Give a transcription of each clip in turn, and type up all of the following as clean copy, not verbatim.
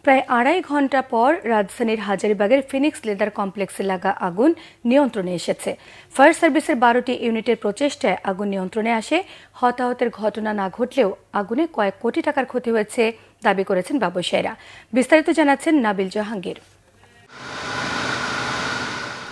প্রায় আড়াই ঘন্টা পর রাজধানীর হাজারীবাগের ফিনিক্স লেদার কমপ্লেক্সে লাগা আগুন নিয়ন্ত্রণে এসেছে। ফায়ার সার্ভিসের ১২টি ইউনিটের প্রচেষ্টায় আগুন নিয়ন্ত্রণে আসে। হতাহতের ঘটনা না ঘটলেও আগুনে কয়েক কোটি টাকার ক্ষতি হয়েছে দাবি করেছেন ব্যবসায়ীরা। বিস্তারিত জানাচ্ছেন নাবিল জাহাঙ্গীর।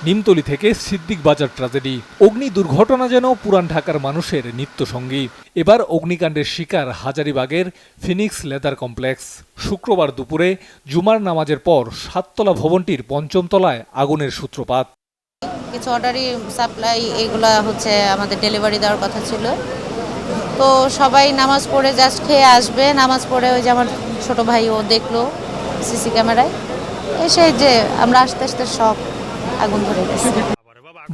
নিমতলী থেকে সিদ্দিক বাজার ট্র্যাজেডি। অগ্নি দুর্ঘটনা যেন পুরান ঢাকার মানুষের নিত্যসঙ্গী। এবার অগ্নিকাণ্ডের শিকার হাজারীবাগের ফিনিক্স লেদার কমপ্লেক্স। শুক্রবার দুপুরে জুমার নামাজের পর ৭তলা ভবনটির ৫ম তলায় আগুনের সূত্রপাত। কিছু অর্ডারি সাপ্লাই এগুলা হচ্ছে আমাদের ডেলিভারি দেওয়ার কথা ছিল, তো সবাই নামাজ পড়ে জাস্ট খেয়ে আসবে। নামাজ পড়ে ওই যে আমার ছোট ভাই ও দেখলো সিসি ক্যামেরায়, এসে যে আমরা আস্তে আস্তে সব আগুন ধরে গেছে।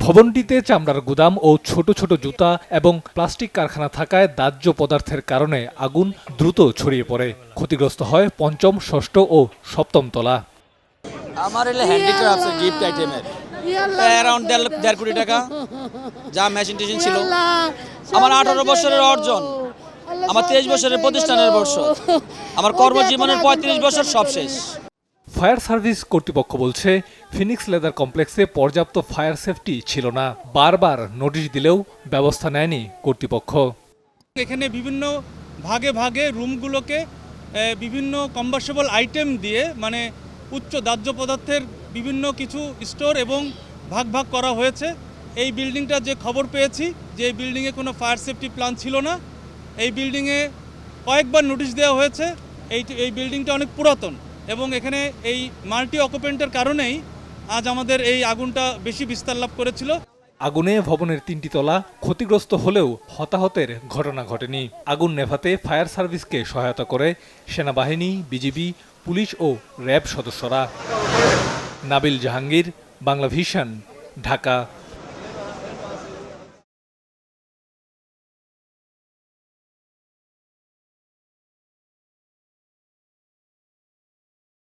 ভবনটিতে চামড়ার গুদাম ও ছোট ছোট জুতা এবং প্লাস্টিক কারখানা থাকায় দাহ্য পদার্থের কারণে আগুন দ্রুত ছড়িয়ে পড়ে। ক্ষতিগ্রস্ত হয় ৫ম, ৬ষ্ঠ ও ৭ম তলা। আমার এলে হ্যান্ডিক্রাফটস গিফট আইটেমের অ্যারাউন্ড ১.৫ কোটি টাকা যা মেশিন টেশিন ছিল। আমার ১৮ বছরের অর্জন, আমার ২৩ বছরের প্রতিষ্ঠানের বর্ষ, আমার কর্মজীবনের ৩৫ বছর সব শেষ। ফায়ার সার্ভিস কর্তৃপক্ষ বলছে, ফিনিক্স লেদার কমপ্লেক্সে পর্যাপ্ত ফায়ার সেফটি ছিল না। বারবার নোটিশ দিলেও ব্যবস্থা নেয়নি কর্তৃপক্ষ। এখানে বিভিন্ন ভাগে ভাগে রুমগুলোকে বিভিন্ন কম্বাসেবল আইটেম দিয়ে, মানে উচ্চ দাহ্য পদার্থের বিভিন্ন কিছু স্টোর এবং ভাগ ভাগ করা হয়েছে। এই বিল্ডিংটা যে খবর পেয়েছি যে এই বিল্ডিংয়ে কোনো ফায়ার সেফটি প্ল্যান ছিল না। এই বিল্ডিংয়ে কয়েকবার নোটিশ দেওয়া হয়েছে। এই বিল্ডিংটা অনেক পুরাতন এবং এখানে এই মাল্টি অকুপেন্টের কারণেই আজ আমাদের এই আগুনটা বেশি বিস্তার লাভ করেছিল। আগুনে ভবনের ৩টি তলা ক্ষতিগ্রস্ত হলেও হতাহতের ঘটনা ঘটেনি। আগুন নেভাতে ফায়ার সার্ভিসকে সহায়তা করে সেনাবাহিনী, বিজিবি, পুলিশ ও র্যাব সদস্যরা। নাবিল জাহাঙ্গীর, বাংলা ভিশন, ঢাকা।